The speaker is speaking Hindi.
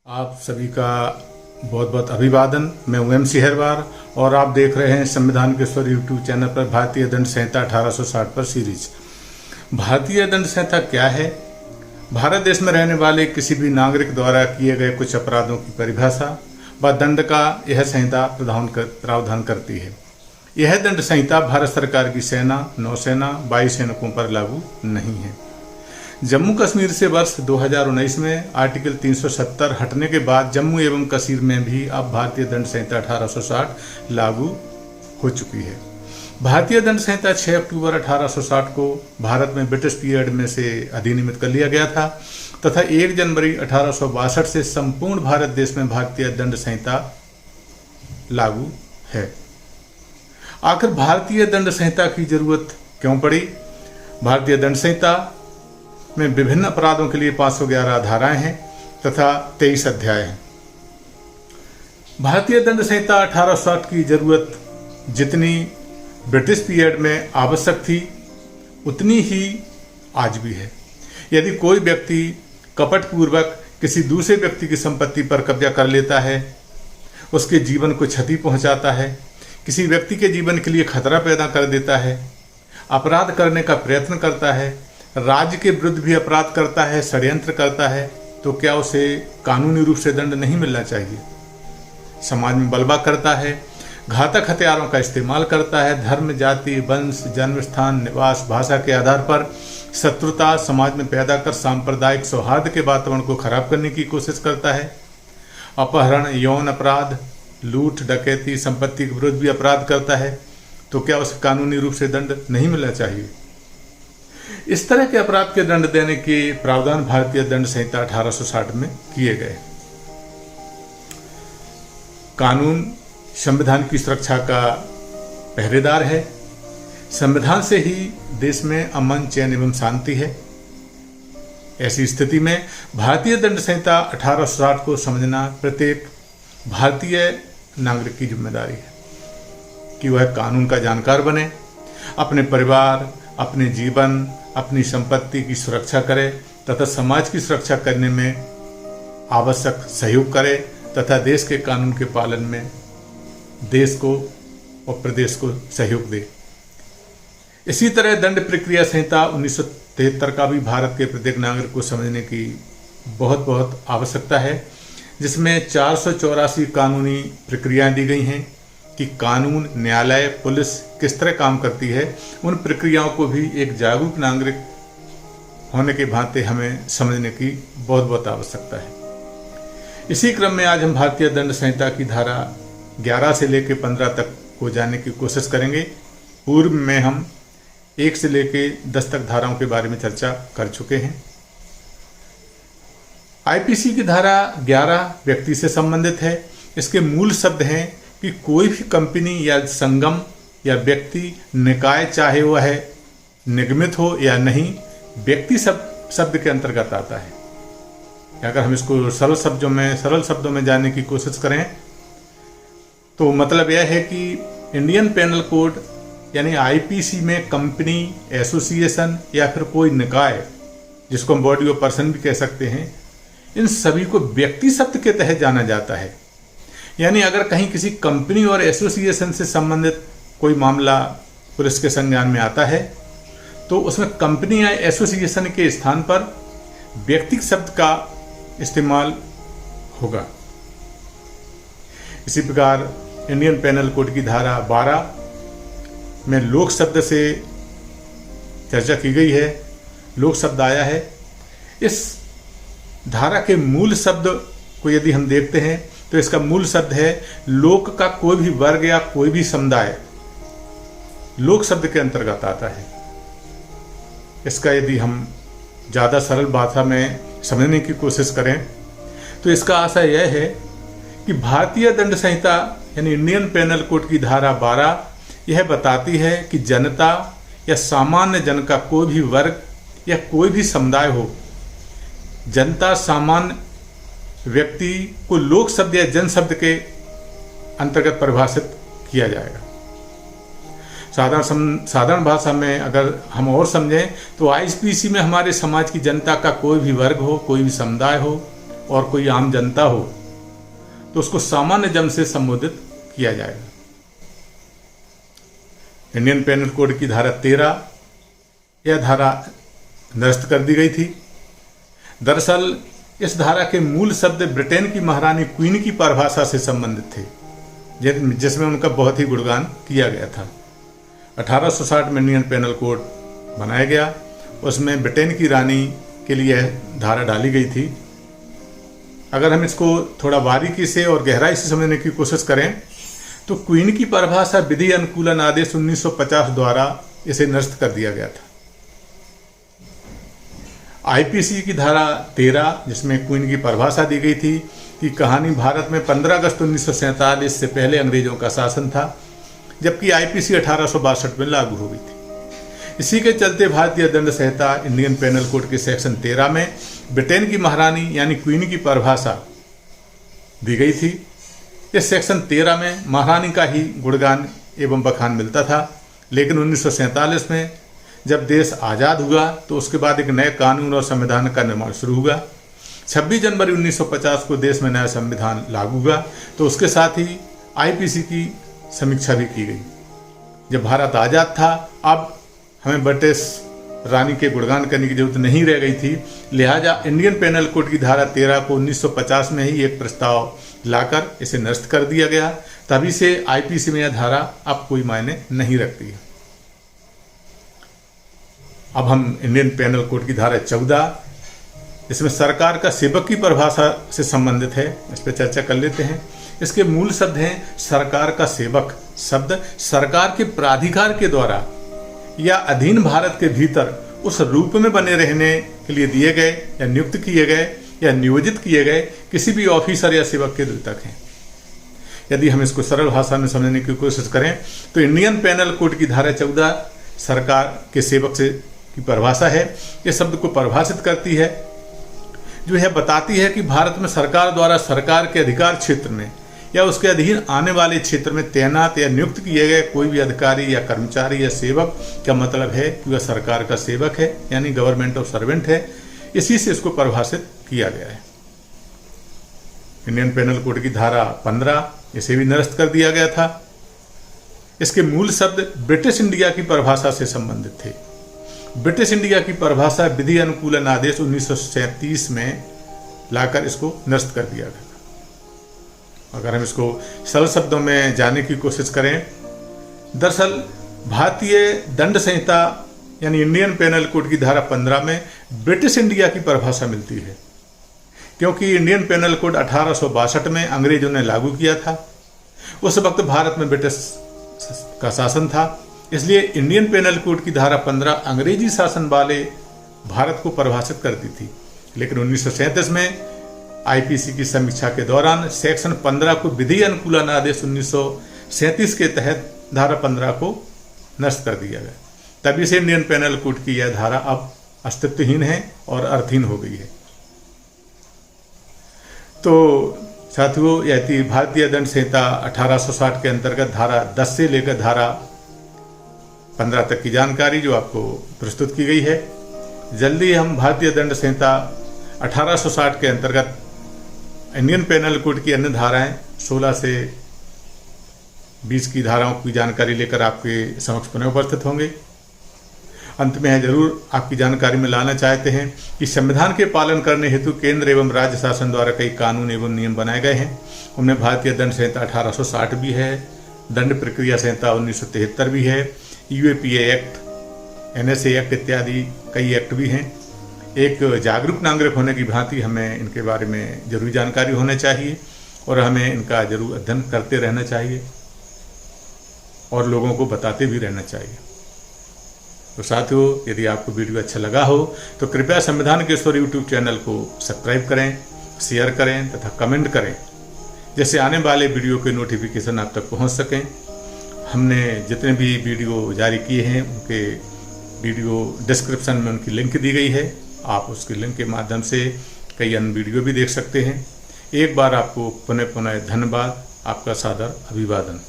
आप सभी का बहुत बहुत अभिवादन। मैं हूं MC हेरवार और आप देख रहे हैं संविधान के स्वर यूट्यूब चैनल पर भारतीय दंड संहिता 1860 पर सीरीज। भारतीय दंड संहिता क्या है? भारत देश में रहने वाले किसी भी नागरिक द्वारा किए गए कुछ अपराधों की परिभाषा व दंड का यह संहिता प्रावधान करती है। यह दंड संहिता भारत सरकार की सेना, नौसेना, वायुसैनिकों पर लागू नहीं है। जम्मू कश्मीर से वर्ष 2019 में आर्टिकल 370 हटने के बाद जम्मू एवं कश्मीर में भी अब भारतीय दंड संहिता 1860 लागू हो चुकी है। भारतीय दंड संहिता 6 अक्टूबर 1860 को भारत में ब्रिटिश पीरियड में से अधिनियमित कर लिया गया था तथा 1 जनवरी 1862 से संपूर्ण भारत देश में भारतीय दंड संहिता लागू है। आखिर भारतीय दंड संहिता की जरूरत क्यों पड़ी? भारतीय दंड संहिता में विभिन्न अपराधों के लिए 511 धाराएं हैं तथा 23 अध्याय हैं। भारतीय दंड संहिता 1860 की जरूरत जितनी ब्रिटिश पीरियड में आवश्यक थी उतनी ही आज भी है। यदि कोई व्यक्ति कपटपूर्वक किसी दूसरे व्यक्ति की संपत्ति पर कब्जा कर लेता है, उसके जीवन को क्षति पहुंचाता है, किसी व्यक्ति के जीवन के लिए खतरा पैदा कर देता है, अपराध करने का प्रयत्न करता है, राज्य के विरुद्ध भी अपराध करता है, षड्यंत्र करता है, तो क्या उसे कानूनी रूप से दंड नहीं मिलना चाहिए? समाज में बलवा करता है, घातक हथियारों का इस्तेमाल करता है, धर्म, जाति, वंश, जन्म स्थान, निवास, भाषा के आधार पर शत्रुता समाज में पैदा कर सांप्रदायिक सौहार्द के वातावरण को खराब करने की कोशिश करता है, अपहरण, यौन अपराध, लूट, डकैती, संपत्ति के विरुद्ध भी अपराध करता है, तो क्या उसे कानूनी रूप से दंड नहीं मिलना चाहिए? इस तरह के अपराध के दंड देने के प्रावधान भारतीय दंड संहिता 1860 में किए गए। कानून संविधान की सुरक्षा का पहरेदार है। संविधान से ही देश में अमन, चैन एवं शांति है। ऐसी स्थिति में भारतीय दंड संहिता 1860 को समझना प्रत्येक भारतीय नागरिक की जिम्मेदारी है कि वह कानून का जानकार बने, अपने परिवार, अपने जीवन, अपनी संपत्ति की सुरक्षा करे तथा समाज की सुरक्षा करने में आवश्यक सहयोग करे तथा देश के कानून के पालन में देश को और प्रदेश को सहयोग दे। इसी तरह दंड प्रक्रिया संहिता 1973 का भी भारत के प्रत्येक नागरिक को समझने की बहुत आवश्यकता है, जिसमें 484 कानूनी प्रक्रियाएं दी गई हैं कि कानून, न्यायालय, पुलिस किस तरह काम करती है। उन प्रक्रियाओं को भी एक जागरूक नागरिक होने के भांति हमें समझने की बहुत आवश्यकता है। इसी क्रम में आज हम भारतीय दंड संहिता की धारा 11 से लेकर 15 तक को जानने की कोशिश करेंगे। पूर्व में हम 1 से लेकर 10 तक धाराओं के बारे में चर्चा कर चुके हैं। IPC की धारा 11 व्यक्ति से संबंधित है। इसके मूल शब्द हैं कि कोई भी कंपनी या संगम या व्यक्ति, निकाय, चाहे वह है निगमित हो या नहीं, व्यक्ति शब्द के अंतर्गत आता है। अगर हम इसको सरल शब्दों में जानने की कोशिश करें तो मतलब यह है कि इंडियन पेनल कोड यानी IPC में कंपनी, एसोसिएशन या फिर कोई निकाय, जिसको हम बॉडी ऑफ पर्सन भी कह सकते हैं, इन सभी को व्यक्ति शब्द के तहत जाना जाता है। यानी अगर कहीं किसी कंपनी और एसोसिएशन से संबंधित कोई मामला पुलिस के संज्ञान में आता है तो उसमें कंपनी या एसोसिएशन के स्थान पर व्यक्ति शब्द का इस्तेमाल होगा। इसी प्रकार इंडियन पेनल कोड की धारा 12 में लोक शब्द से चर्चा की गई है, लोक शब्द आया है। इस धारा के मूल शब्द को यदि हम देखते हैं तो इसका मूल शब्द है लोक का कोई भी वर्ग या कोई भी समुदाय लोक शब्द के अंतर्गत आता है। इसका यदि हम ज़्यादा सरल भाषा में समझने की कोशिश करें तो इसका आशय यह है कि भारतीय दंड संहिता यानी इंडियन पेनल कोड की धारा 12 यह बताती है कि जनता या सामान्य जन का कोई भी वर्ग या कोई भी समुदाय हो, जनता, सामान्य व्यक्ति को लोक शब्द या जन शब्द के अंतर्गत परिभाषित किया जाएगा। साधारण भाषा में अगर हम और समझें तो IPC में हमारे समाज की जनता का कोई भी वर्ग हो, कोई भी समुदाय हो, और कोई आम जनता हो तो उसको सामान्य जन से संबोधित किया जाएगा। इंडियन पेनल कोड की धारा 13 यह धारा निरस्त कर दी गई थी। दरअसल इस धारा के मूल शब्द ब्रिटेन की महारानी क्वीन की परिभाषा से संबंधित थे, जिसमें उनका बहुत ही गुणगान किया गया था। 1860 में इंडियन पेनल कोड बनाया गया, उसमें ब्रिटेन की रानी के लिए धारा डाली गई थी। अगर हम इसको थोड़ा बारीकी से और गहराई से समझने की कोशिश करें तो क्वीन की परिभाषा विधि अनुकूलन आदेश 1950 द्वारा इसे निरस्त कर दिया गया था। आईपीसी की धारा 13 जिसमें क्वीन की परिभाषा दी गई थी कि कहानी भारत में 15 अगस्त 1947 से पहले अंग्रेजों का शासन था, जबकि आईपीसी 1862 में लागू हो गई थी। इसी के चलते भारतीय दंड संहिता इंडियन पेनल कोड के सेक्शन 13 में ब्रिटेन की महारानी यानी क्वीन की परिभाषा दी गई थी। इस सेक्शन 13 में महारानी का ही गुणगान एवं बखान मिलता था, लेकिन 1947 में जब देश आज़ाद हुआ तो उसके बाद एक नए कानून और संविधान का निर्माण शुरू हुआ। 26 जनवरी 1950 को देश में नया संविधान लागू हुआ, तो उसके साथ ही आईपीसी की समीक्षा भी की गई। जब भारत आज़ाद था, अब हमें ब्रिटिश रानी के गुणगान करने की जरूरत नहीं रह गई थी, लिहाजा इंडियन पेनल कोड की धारा 13 को 1950 में ही एक प्रस्ताव लाकर इसे निरस्त कर दिया गया। तभी से आईपीसी में यह धारा अब कोई मायने नहीं रखती है। अब हम इंडियन पेनल कोड की धारा 14 इसमें सरकार का सेवक की परिभाषा से संबंधित है, इस पर चर्चा कर लेते हैं। इसके मूल शब्द हैं सरकार का सेवक शब्द सरकार के प्राधिकार के द्वारा या अधीन भारत के भीतर उस रूप में बने रहने के लिए दिए गए या नियुक्त किए गए या नियोजित किए गए किसी भी ऑफिसर या सेवक के द्योतक हैं। यदि हम इसको सरल भाषा में समझने की कोशिश करें तो इंडियन पेनल कोड की धारा 14 सरकार के सेवक से की परिभाषा है। यह शब्द को परिभाषित करती है, जो यह बताती है कि भारत में सरकार द्वारा सरकार के अधिकार क्षेत्र में या उसके अधीन आने वाले क्षेत्र में तैनात या नियुक्त किए गए कोई भी अधिकारी या कर्मचारी या सेवक का मतलब है कि वह सरकार का सेवक है, यानी गवर्नमेंट ऑफ सर्वेंट है। इसी से इसको परिभाषित किया गया है। इंडियन पेनल कोड की धारा 15 इसे भी निरस्त कर दिया गया था। इसके मूल शब्द ब्रिटिश इंडिया की परिभाषा से संबंधित थे। ब्रिटिश इंडिया की परिभाषा विधि अनुकूलन आदेश 1937 में लाकर इसको निरस्त कर दिया गया। अगर हम इसको सरल शब्दों में जानने की कोशिश करें, दरअसल भारतीय दंड संहिता यानी इंडियन पेनल कोड की धारा 15 में ब्रिटिश इंडिया की परिभाषा मिलती है, क्योंकि इंडियन पेनल कोड 1862 में अंग्रेजों ने लागू किया था। उस वक्त भारत में ब्रिटिश का शासन था, इसलिए इंडियन पेनल कोड की धारा 15 अंग्रेजी शासन वाले भारत को परिभाषित करती थी। लेकिन 1937 में आईपीसी की समीक्षा के दौरान सेक्शन 15 को विधि अनुकूलन आदेश 1937 के तहत धारा 15 को नष्ट कर दिया गया। तभी से इंडियन पेनल कोड की यह धारा अब अस्तित्वहीन है और अर्थहीन हो गई है। तो साथियों, यह थी भारतीय दंड संहिता 1860 के अंतर्गत धारा 10 से लेकर धारा 15 तक की जानकारी जो आपको प्रस्तुत की गई है। जल्दी हम भारतीय दंड संहिता 1860 के अंतर्गत इंडियन पेनल कोड की अन्य धाराएं 16 से 20 की धाराओं की जानकारी लेकर आपके समक्ष पुनः उपस्थित होंगे। अंत में यह जरूर आपकी जानकारी में लाना चाहते हैं कि संविधान के पालन करने हेतु केंद्र एवं राज्य शासन द्वारा कई कानून एवं नियम बनाए गए हैं। उनमें भारतीय दंड संहिता 1860 भी है, दंड प्रक्रिया संहिता 1973 भी है, यूएपीए एक्ट, एनएसए एक्ट इत्यादि कई एक्ट भी हैं। एक जागरूक नागरिक होने की भांति हमें इनके बारे में जरूरी जानकारी होना चाहिए और हमें इनका जरूर अध्ययन करते रहना चाहिए और लोगों को बताते भी रहना चाहिए। तो साथियों, यदि आपको वीडियो अच्छा लगा हो तो कृपया संविधान केसर यूट्यूब चैनल को सब्सक्राइब करें, शेयर करें तथा कमेंट करें, जैसे आने वाले वीडियो के नोटिफिकेशन आप तक पहुंच सकें। हमने जितने भी वीडियो जारी किए हैं उनके वीडियो डिस्क्रिप्शन में उनकी लिंक दी गई है। आप उसके लिंक के माध्यम से कई अन्य वीडियो भी देख सकते हैं। एक बार आपको पुनः धन्यवाद, आपका सादर अभिवादन।